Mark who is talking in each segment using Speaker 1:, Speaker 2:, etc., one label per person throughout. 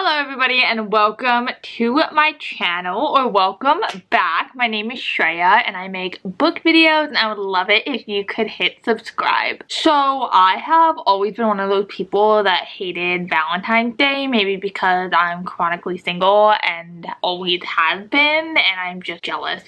Speaker 1: Hello everybody and welcome to my channel, or welcome back. My name is Shreya and I make book videos and I would love it if you could hit subscribe. So I have always been one of those people that hated Valentine's Day, maybe because I'm chronically single and always has been, and I'm just jealous.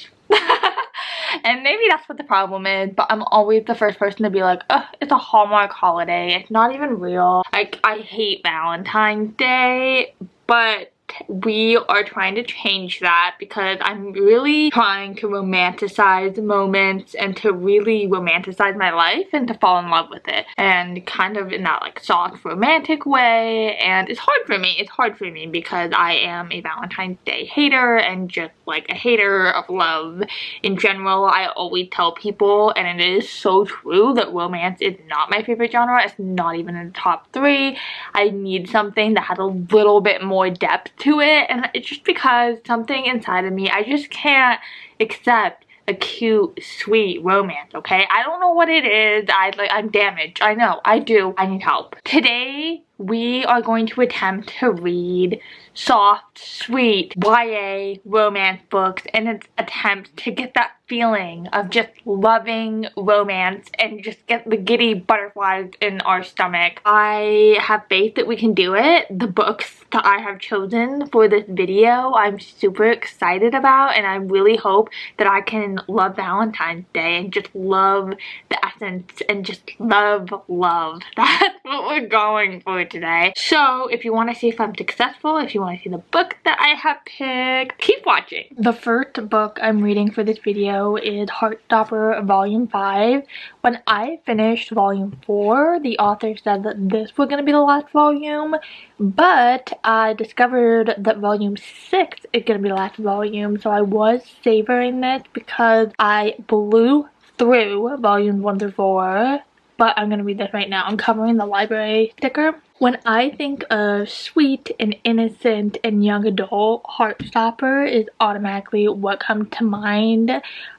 Speaker 1: And maybe that's what the problem is, but I'm always the first person to be like, ugh, it's a Hallmark holiday, it's not even real. Like, I hate Valentine's Day, but we are trying to change that because I'm really trying to romanticize moments and to really romanticize my life and to fall in love with it, and kind of in that like soft romantic way. And it's hard for me because I am a Valentine's Day hater and just like a hater of love in general. I always tell people, and it is so true, that romance is not my favorite genre. It's not even in the top 3. I need something that has a little bit more depth to it, and it's just because something inside of me, I just can't accept a cute, sweet romance, okay? I don't know what it is. I'm damaged. I know. I do. I need help. Today, we are going to attempt to read soft, sweet YA romance books in an attempt to get that feeling of just loving romance and just get the giddy butterflies in our stomach. I have faith that we can do it. The books that I have chosen for this video, I'm super excited about, and I really hope that I can love Valentine's Day and just love the essence and just love. That's what we're going for today. So if you want to see if I'm successful, if you want to see the book that I have picked, keep watching. The first book I'm reading for this video is Heartstopper Volume 5. When I finished Volume 4, the author said that this was going to be the last volume, but I discovered that Volume 6 is going to be the last volume, so I was savoring this because I blew through Volumes 1 through 4. But I'm going to read this right now. I'm covering the library sticker. When I think of sweet and innocent and young adult, Heartstopper is automatically what comes to mind.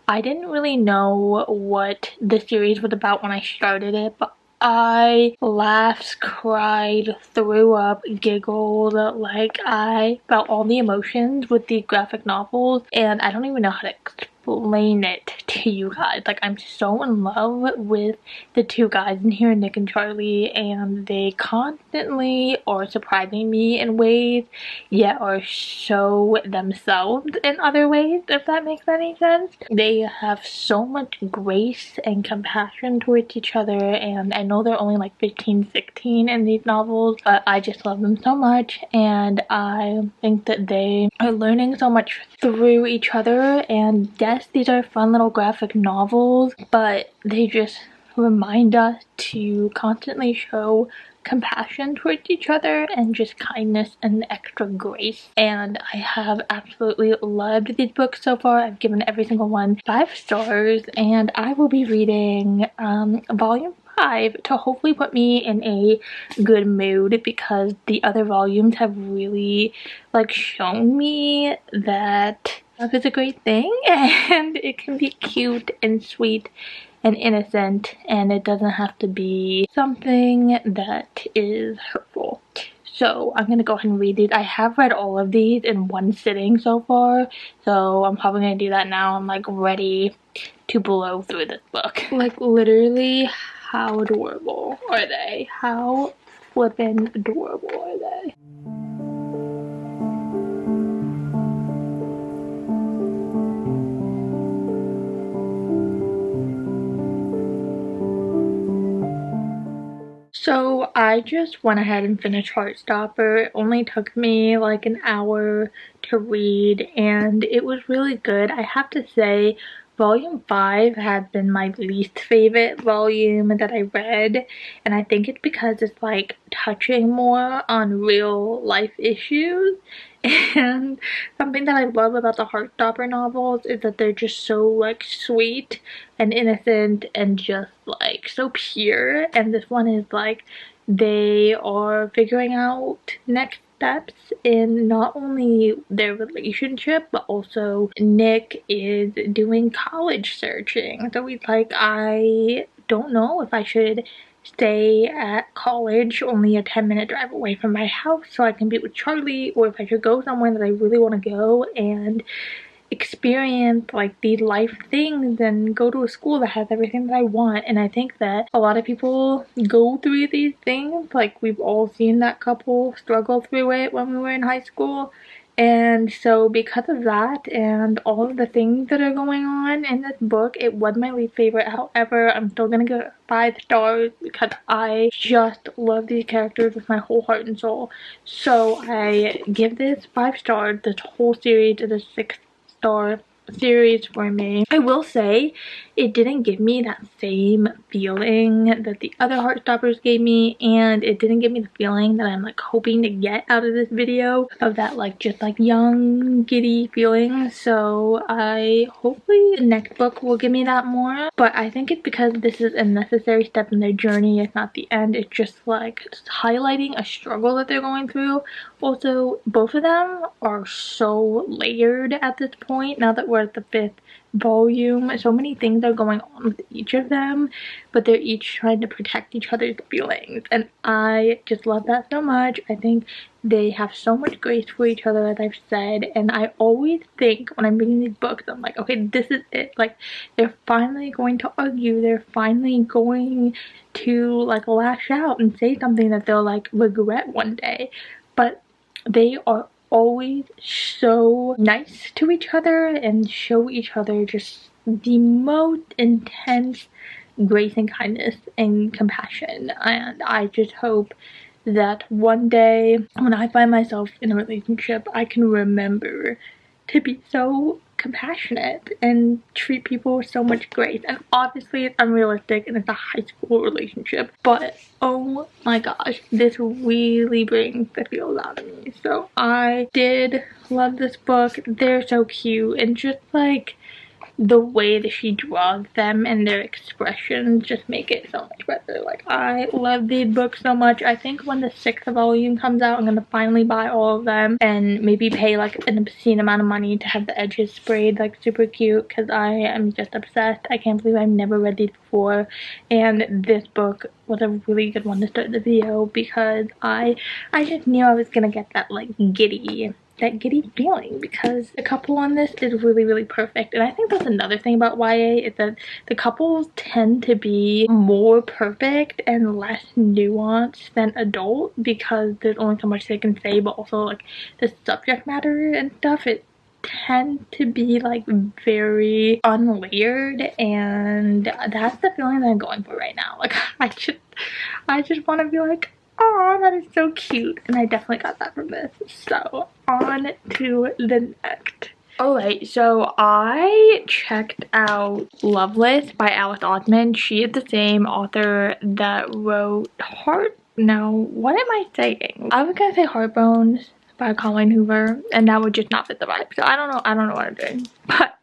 Speaker 1: I didn't really know what the series was about when I started it, but I laughed, cried, threw up, giggled, like I felt all the emotions with these graphic novels, and I don't even know how to explain it to you guys. Like, I'm so in love with the two guys in here, Nick and Charlie, and they constantly are surprising me in ways, yet are so themselves in other ways, if that makes any sense. They have so much grace and compassion towards each other, and I know they're only like 15, 16 in these novels, but I just love them so much, and I think that they are learning so much through each other. And yes, these are fun little graphic novels, but they just remind us to constantly show compassion towards each other and just kindness and extra grace. And I have absolutely loved these books so far. I've given every single one 5 stars, and I will be reading Volume 5 to hopefully put me in a good mood, because the other volumes have really like shown me that love is a great thing and it can be cute and sweet and innocent, and it doesn't have to be something that is hurtful. So I'm gonna go ahead and read these. I have read all of these in one sitting so far, so I'm probably gonna do that now. I'm like ready to blow through this book. Like, literally, how adorable are they? How flippin' adorable are they? So I just went ahead and finished Heartstopper. It only took me like an hour to read, and it was really good. I have to say, Volume 5 has been my least favorite volume that I read, and I think it's because it's like touching more on real life issues. And something that I love about the Heartstopper novels is that they're just so like sweet and innocent and just like so pure, and this one is like they are figuring out next steps in not only their relationship, but also Nick is doing college searching. So he's like, I don't know if I should stay at college only a 10-minute drive away from my house so I can be with Charlie, or if I should go somewhere that I really want to go and experience like these life things and go to a school that has everything that I want. And I think that a lot of people go through these things. Like, we've all seen that couple struggle through it when we were in high school. And so because of that and all of the things that are going on in this book, it was my least favorite. However, I'm still gonna give it 5 stars because I just love these characters with my whole heart and soul. So I give this 5 stars. This whole series is a 6-star series for me. I will say it didn't give me that same feeling that the other Heartstoppers gave me, and it didn't give me the feeling that I'm like hoping to get out of this video, of that like just like young giddy feeling. So I hopefully the next book will give me that more, but I think it's because this is a necessary step in their journey. It's not the end. It's just like highlighting a struggle that they're going through. Also, both of them are so layered at this point now that we're at the 5th volume. So many things are going on with each of them, but they're each trying to protect each other's feelings, and I just love that so much. I think they have so much grace for each other, as I've said, and I always think when I'm reading these books, I'm like, okay, this is it. Like, they're finally going to argue. They're finally going to like lash out and say something that they'll like regret one day. But they are always so nice to each other and show each other just the most intense grace and kindness and compassion. And I just hope that one day when I find myself in a relationship, I can remember to be so compassionate and treat people with so much grace. And obviously it's unrealistic and it's a high school relationship, but oh my gosh, this really brings the feels out of me. So I did love this book. They're so cute, and just like the way that she draws them and their expressions just make it so much better. Like, I love these books so much. I think when the 6th volume comes out, I'm gonna finally buy all of them and maybe pay like an obscene amount of money to have the edges sprayed like super cute, because I am just obsessed. I can't believe I've never read these before, and this book was a really good one to start the video because I just knew I was gonna get that like giddy feeling, because the couple on this is really perfect. And I think that's another thing about YA, is that the couples tend to be more perfect and less nuanced than adult, because there's only so much they can say, but also like the subject matter and stuff, it tend to be like very unlayered, and that's the feeling that I'm going for right now. Like, I just want to be like, oh, that is so cute, and I definitely got that from this. So on to the next. Alright, so I checked out Loveless by Alice Osman. She is the same author that wrote what am I saying? I was gonna say Heartbones by Colleen Hoover, and that would just not fit the vibe. So I don't know what I'm doing. But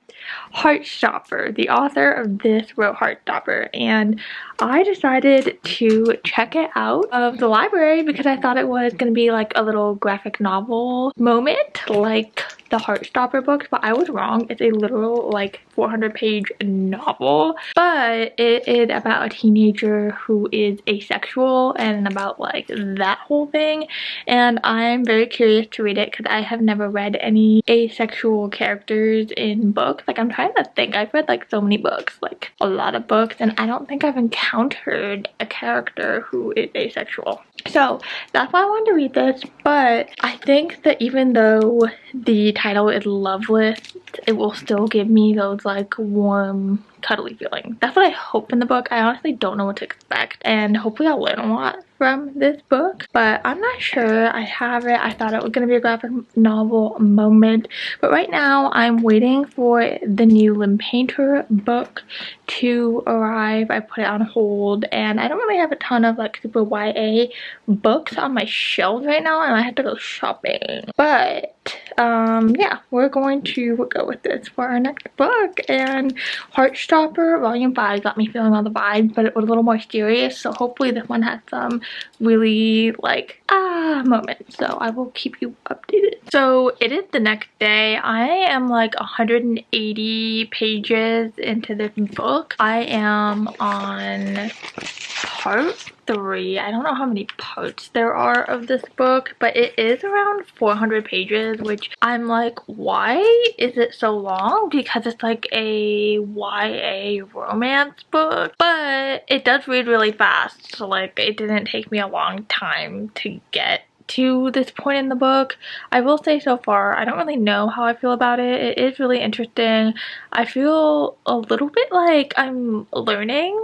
Speaker 1: Heartstopper, the author of this wrote Heartstopper, and I decided to check it out of the library because I thought it was going to be like a little graphic novel moment like the Heartstopper books, but I was wrong. It's a literal like 400-page novel, but it is about a teenager who is asexual and about like that whole thing, and I'm very curious to read it because I have never read any asexual characters in books. Like, I'm trying to think. I've read like so many books, like a lot of books, and I don't think I've encountered a character who is asexual. So that's why I wanted to read this, but I think that even though the title is Loveless, it will still give me those like warm, cuddly feelings. That's what I hope in the book. I honestly don't know what to expect, and hopefully I'll learn a lot from this book, but I'm not sure. I have it. I thought it was going to be a graphic novel moment, but right now I'm waiting for the new Lim Painter book to arrive. I put it on hold, and I don't really have a ton of like super YA books on my shelves right now, and I have to go shopping. But yeah, we're going to go with this for our next book. And Heartstopper Volume 5 got me feeling all the vibes, but it was a little more serious, so hopefully this one has some really like moments, so I will keep you updated. So it is the next day. I am like 180 pages into this book. I am on part 3. I don't know how many parts there are of this book, but it is around 400 pages, which I'm like, why is it so long? Because it's like a YA romance book, but it does read really fast, so like it didn't take me a long time to get to this point in the book. I will say so far, I don't really know how I feel about it. It is really interesting. I feel a little bit like I'm learning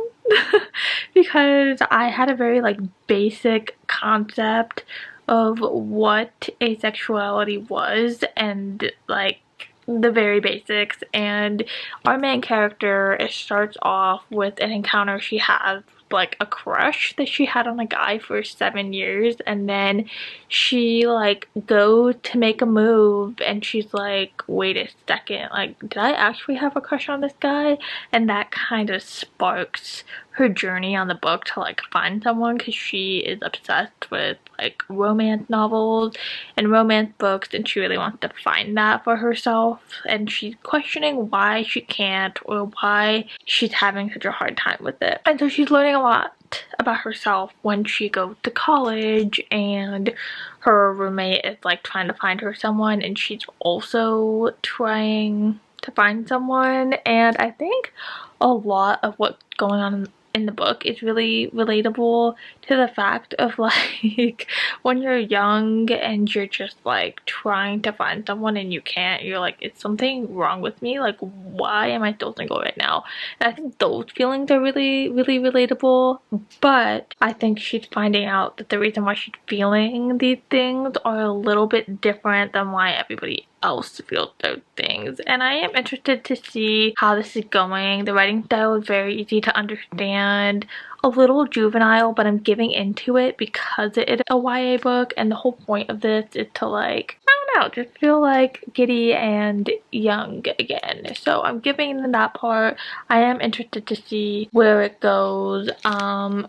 Speaker 1: because I had a very like basic concept of what asexuality was, and like the very basics. And our main character, it starts off with an encounter she has, like a crush that she had on a guy for 7 years, and then she like goes to make a move and she's like, wait a second, like did I actually have a crush on this guy? And that kind of sparks her journey on the book to like find someone, because she is obsessed with like romance novels and romance books, and she really wants to find that for herself, and she's questioning why she can't, or why she's having such a hard time with it. And so she's learning a lot about herself when she goes to college, and her roommate is like trying to find her someone, and she's also trying to find someone. And I think a lot of what's going on in the book is really relatable to the fact of like when you're young and you're just like trying to find someone and you can't, you're like, is something wrong with me? Like, why am I still single right now? And I think those feelings are really relatable, but I think she's finding out that the reason why she's feeling these things are a little bit different than why everybody else feels those things. And I am interested to see how this is going. The writing style is very easy to understand, a little juvenile, but I'm giving into it because it is a YA book, and the whole point of this is to like, I don't know, just feel like giddy and young again. So I'm giving them that part. I am interested to see where it goes.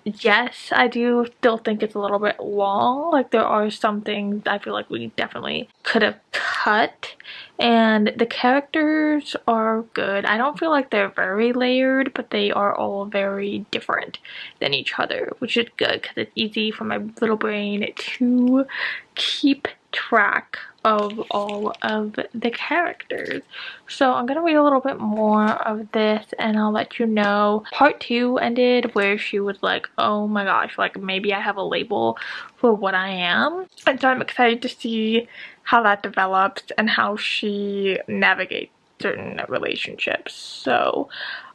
Speaker 1: Yes, I do still think it's a little bit long. Like there are some things I feel like we definitely could have cut, and the characters are good. I don't feel like they're very layered, but they are all very different than each other, which is good because it's easy for my little brain to keep track of all of the characters. So I'm gonna read a little bit more of this and I'll let you know. Part 2 ended where she was like, oh my gosh, like maybe I have a label for what I am. And so I'm excited to see how that develops and how she navigates certain relationships. So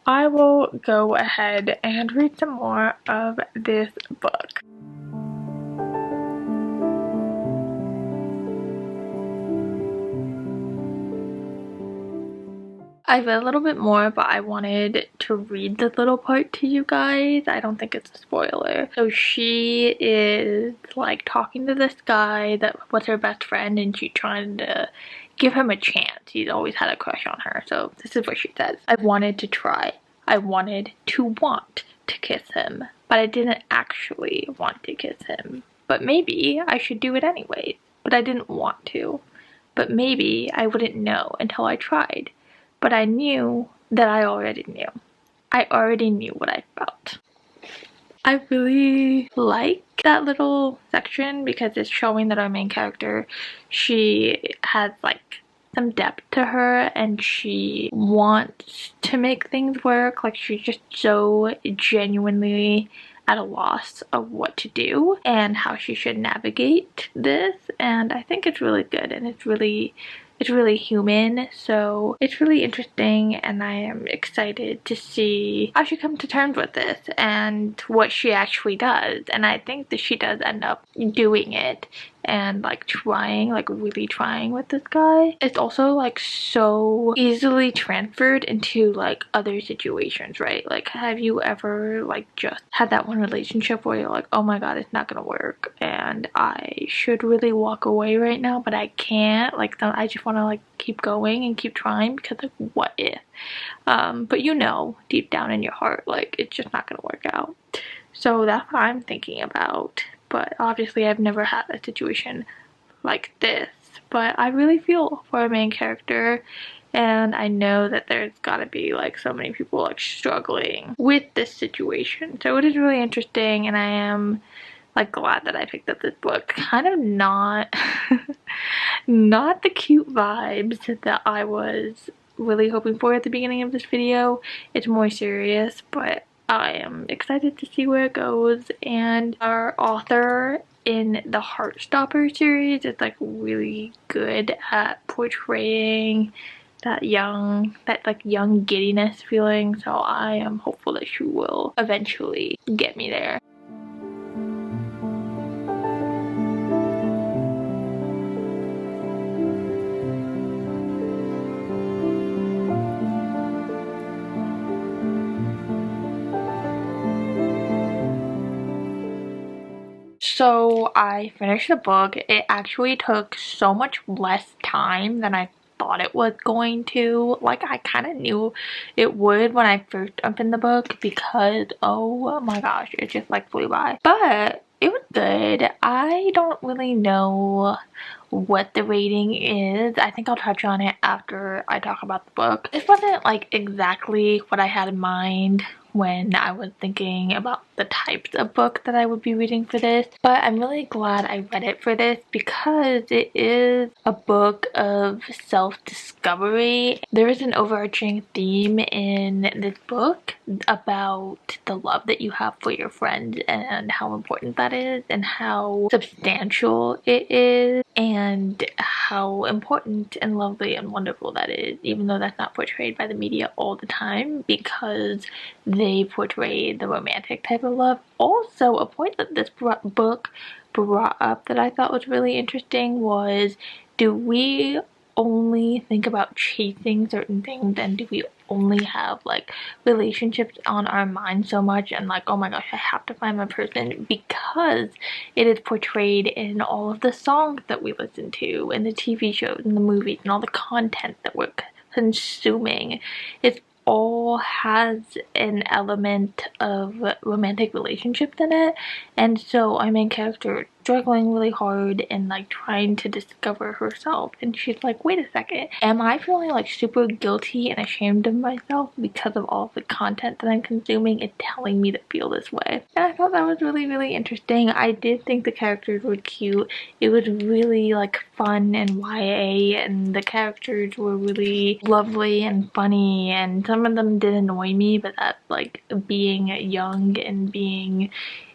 Speaker 1: I will go ahead and read some more of this book. I read a little bit more, but I wanted to read this little part to you guys. I don't think it's a spoiler. So she is like talking to this guy that was her best friend, and she's trying to give him a chance. He's always had a crush on her. So this is what she says. I wanted to try. I wanted to want to kiss him, but I didn't actually want to kiss him. But maybe I should do it anyway, but I didn't want to. But maybe I wouldn't know until I tried. But I knew that I already knew. I already knew what I felt. I really like that little section because it's showing that our main character, she has like some depth to her and she wants to make things work. Like she's just so genuinely at a loss of what to do and how she should navigate this. And I think it's really good, and it's really human, so it's really interesting, and I am excited to see how she comes to terms with this and what she actually does. And I think that she does end up doing it and like trying, like really trying with this guy. It's also like so easily transferred into like other situations, right? Like have you ever like just had that one relationship where you're like, oh my god, it's not gonna work and I should really walk away right now, but I can't. Like I just want to like keep going and keep trying because like what if? But you know deep down in your heart like it's just not gonna work out. So that's what I'm thinking about. But obviously I've never had a situation like this, but I really feel for our main character, And I know that there's gotta be like so many people like struggling with this situation. So it is really interesting, and I am like glad that I picked up this book. Kind of not not the cute vibes that I was really hoping for at the beginning of this video. It's more serious, but I am excited to see where it goes. And our author in the Heartstopper series is like really good at portraying that like young giddiness feeling, so I am hopeful that she will eventually get me there. So I finished the book. It actually took so much less time than I thought it was going to. Like, I kind of knew it would when I first opened the book, because oh my gosh, it just like flew by. But it was good. I don't really know what the rating is. I think I'll touch on it after I talk about the book. This wasn't like exactly what I had in mind when I was thinking about the types of book that I would be reading for this, but I'm really glad I read it for this because it is a book of self-discovery. There is an overarching theme in this book about the love that you have for your friends and how important that is and how substantial it is and how important and lovely and wonderful that is, even though that's not portrayed by the media all the time because they portray the romantic type of love. Also, a point that this book brought up that I thought was really interesting was, do we only think about chasing certain things, and do we only have like relationships on our mind so much and like, oh my gosh, I have to find my person, because it is portrayed in all of the songs that we listen to and the TV shows and the movies and all the content that we're consuming. It all has an element of romantic relationships in it, and so our main character is struggling really hard and like trying to discover herself, and she's like, wait a second, am I feeling like super guilty and ashamed of myself because of all the content that I'm consuming and telling me to feel this way? And I thought that was really interesting. I did think the characters were cute. It was really like fun and YA, and the characters were really lovely and funny, and some of them did annoy me, but that's like being young and being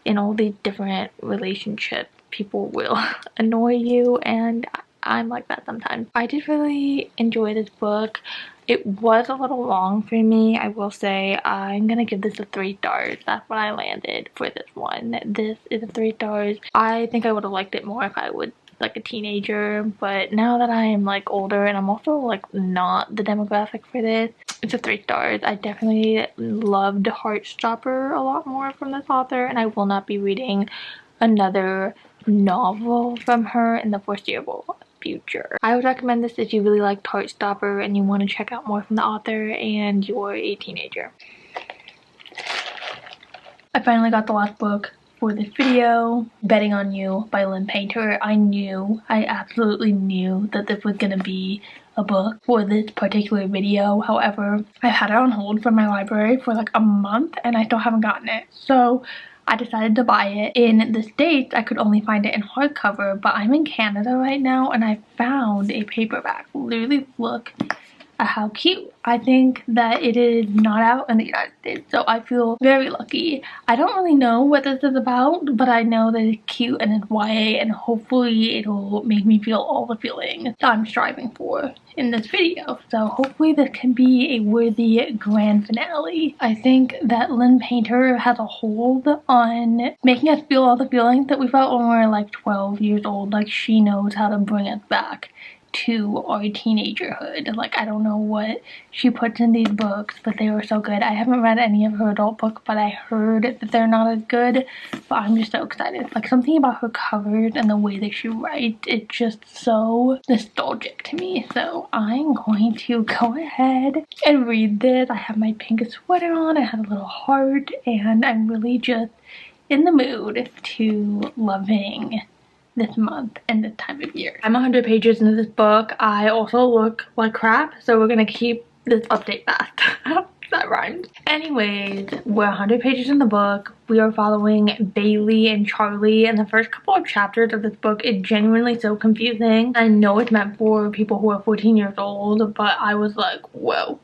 Speaker 1: in all these different relationships, people will annoy you, and I'm like that sometimes. I did really enjoy this book. It was a little long for me, I will say. I'm gonna give this a 3 stars. That's what I landed for this one. This is a 3 stars. I think I would have liked it more if I was like a teenager, but now that I am like older and I'm also like not the demographic for this, it's a 3 stars. I definitely loved Heartstopper a lot more from this author, and I will not be reading another novel from her in the foreseeable future. I would recommend this if you really liked Heartstopper and you want to check out more from the author and you're a teenager. I finally got the last book for this video, Betting on You by Lynn Painter. I absolutely knew that this was gonna be a book for this particular video. However, I've had it on hold from my library for like a month and I still haven't gotten it. So I decided to buy it. In the States, I could only find it in hardcover, but I'm in Canada right now and I found a paperback. Literally look at how cute. I think that it is not out in the United States, so I feel very lucky. I don't really know what this is about, but I know that it's cute and it's YA, and hopefully it'll make me feel all the feelings that I'm striving for in this video. So hopefully this can be a worthy grand finale. I think that Lynn Painter has a hold on making us feel all the feelings that we felt when we were like 12 years old. Like, she knows how to bring us back to our teenagerhood. Like, I don't know what she puts in these books, but they were so good. I haven't read any of her adult books, but I heard that they're not as good, but I'm just so excited. Like, something about her covers and the way that she writes, it's just so nostalgic to me. So I'm going to go ahead and read this. I have my pink sweater on, I have a little heart, and I'm really just in the mood to loving this month and this time of year. I'm 100 pages into this book. I also look like crap, so we're gonna keep this update fast. That rhymed. Anyways, we're 100 pages in the book. We are following Bailey and Charlie, and the first couple of chapters of this book is genuinely so confusing. I know it's meant for people who are 14 years old, but I was like, whoa,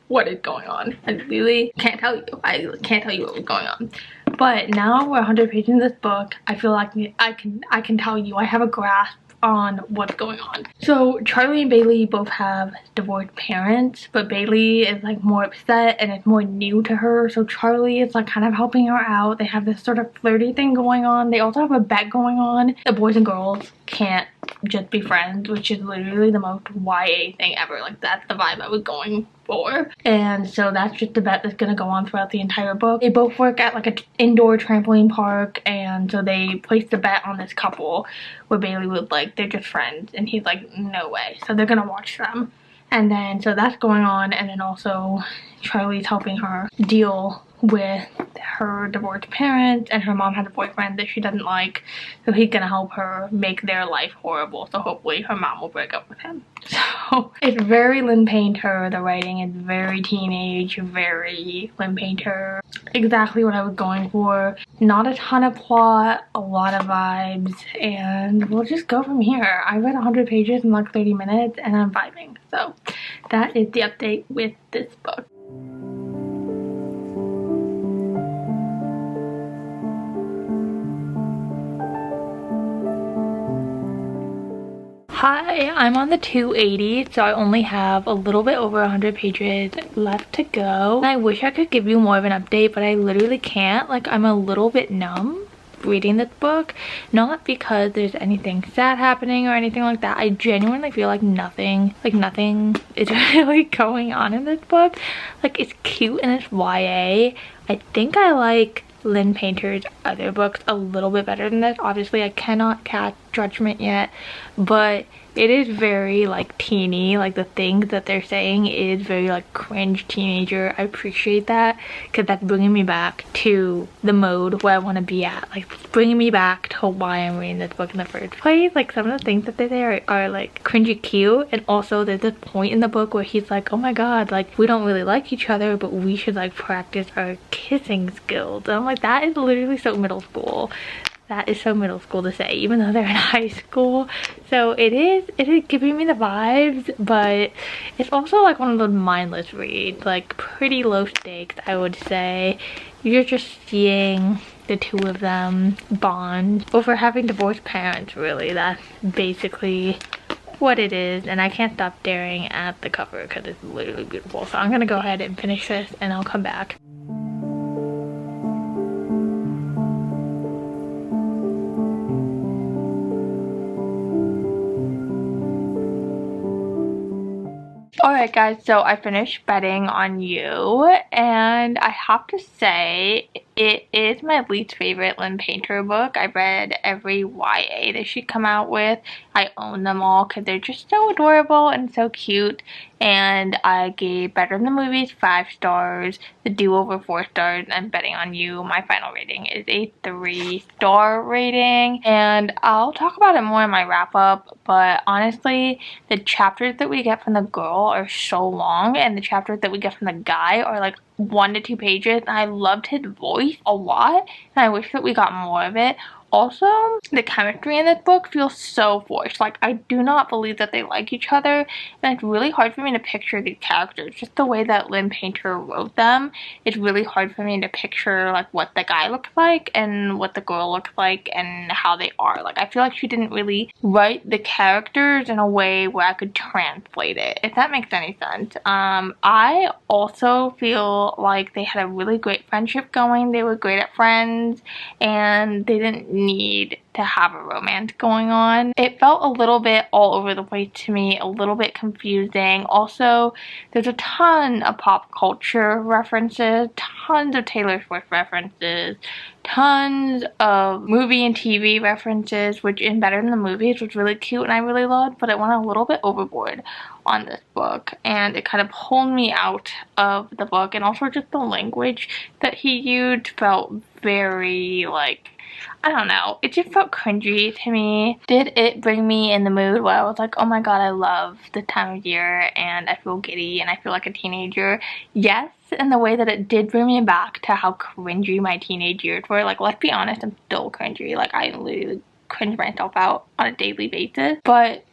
Speaker 1: what is going on? I really can't tell you. I can't tell you what was going on. But now we're 100 pages in this book. I feel like I can tell you. I have a grasp on what's going on. So Charlie and Bailey both have divorced parents, but Bailey is like more upset and it's more new to her, so Charlie is like kind of helping her out. They have this sort of flirty thing going on. They also have a bet going on. The boys and girls can't just be friends, which is literally the most YA thing ever. Like, that's the vibe I was going for. And so that's just the bet that's gonna go on throughout the entire book. They both work at like an indoor trampoline park, and so they placed the bet on this couple where Bailey was like, they're just friends, and he's like, no way. So they're gonna watch them. And then so that's going on, and then also Charlie's helping her deal with her divorced parents, and her mom had a boyfriend that she doesn't like, so he's gonna help her make their life horrible, so hopefully her mom will break up with him. So it's very Lynn Painter. The writing is very teenage, very Lynn Painter. Exactly what I was going for. Not a ton of plot, a lot of vibes, and we'll just go from here. I read 100 pages in like 30 minutes and I'm vibing, so that is the update with this book. Hi, I'm on the 280, so I only have a little bit over 100 pages left to go. And I wish I could give you more of an update, but I literally can't. Like, I'm a little bit numb reading this book. Not because there's anything sad happening or anything like that. I genuinely feel like nothing is really going on in this book. Like, it's cute and it's YA. I think I like Lynn Painter's other books a little bit better than this. Obviously, I cannot cast judgment yet, but it is very like teeny. Like, the things that they're saying is very like cringe teenager. I appreciate that because that's bringing me back to the mode where I want to be at. Like, it's bringing me back to why I'm reading this book in the first place. Like, some of the things that they say are like cringy cute, and also there's this point in the book where he's like, oh my god, like, we don't really like each other, but we should like practice our kissing skills. And I'm like, that is literally so middle school. That is so middle school to say, even though they're in high school. So it is giving me the vibes, but it's also like one of those mindless reads, like pretty low stakes, I would say. You're just seeing the two of them bond over having divorced parents, really. That's basically what it is, and I can't stop staring at the cover because it's literally beautiful. So I'm gonna go ahead and finish this and I'll come back. Alright guys, so I finished betting on you, and I have to say it is my least favorite Lynn Painter book. I read every YA that she come out with. I own them all because they're just so adorable and so cute, and I gave Better Than the Movies 5 stars, The Do-Over 4 stars, and Betting on You, my final rating is a 3-star rating, and I'll talk about it more in my wrap-up, but honestly, the chapters that we get from the girl are so long, and the chapters that we get from the guy are like 1 to 2 pages. I loved his voice a lot, and I wish that we got more of it. Also, the chemistry in this book feels so forced. Like, I do not believe that they like each other, and it's really hard for me to picture these characters. Just the way that Lynn Painter wrote them, it's really hard for me to picture like what the guy looks like and what the girl looks like and how they are. Like, I feel like she didn't really write the characters in a way where I could translate it, if that makes any sense. I also feel like they had a really great friendship going. They were great at friends, and they didn't need to have a romance going on. It felt a little bit all over the place to me, a little bit confusing. Also, there's a ton of pop culture references, tons of Taylor Swift references, tons of movie and TV references, which in Better Than the Movies was really cute and I really loved, but it went a little bit overboard on this book, and it kind of pulled me out of the book. And also just the language that he used felt very like I don't know. It just felt cringy to me. Did it bring me in the mood where I was like, oh my god, I love the time of year and I feel giddy and I feel like a teenager? Yes, in the way that it did bring me back to how cringy my teenage years were. Like, let's be honest, I'm still cringy. Like, I literally cringe myself out on a daily basis. But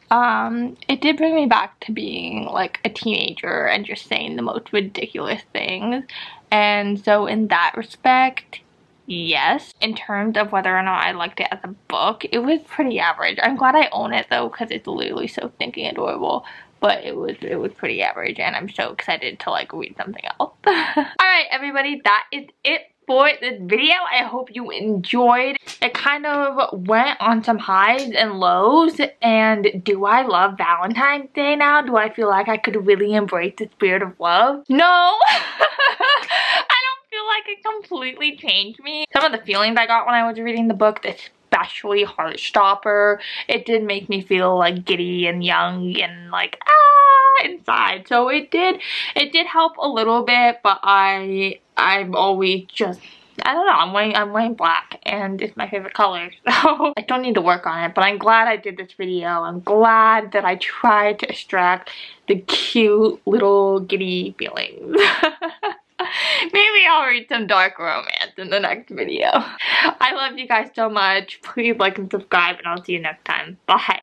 Speaker 1: it did bring me back to being like a teenager and just saying the most ridiculous things. And so in that respect, yes. In terms of whether or not I liked it as a book, it was pretty average. I'm glad I own it though, because it's literally so stinking adorable. But it was pretty average, and I'm so excited to like read something else. Alright everybody, that is it for this video. I hope you enjoyed. It kind of went on some highs and lows, and do I love Valentine's Day now? Do I feel like I could really embrace the spirit of love? No! I don't feel like it completely changed me. Some of the feelings I got when I was reading the book, especially Heartstopper, it did make me feel like giddy and young and like inside. So it did help a little bit, but I'm always just, I don't know, I'm wearing black and it's my favorite color, so I don't need to work on it. But I'm glad I did this video. I'm glad that I tried to extract the cute little giddy feelings. Maybe I'll read some dark romance in the next video. I love you guys so much. Please like and subscribe, and I'll see you next time. Bye.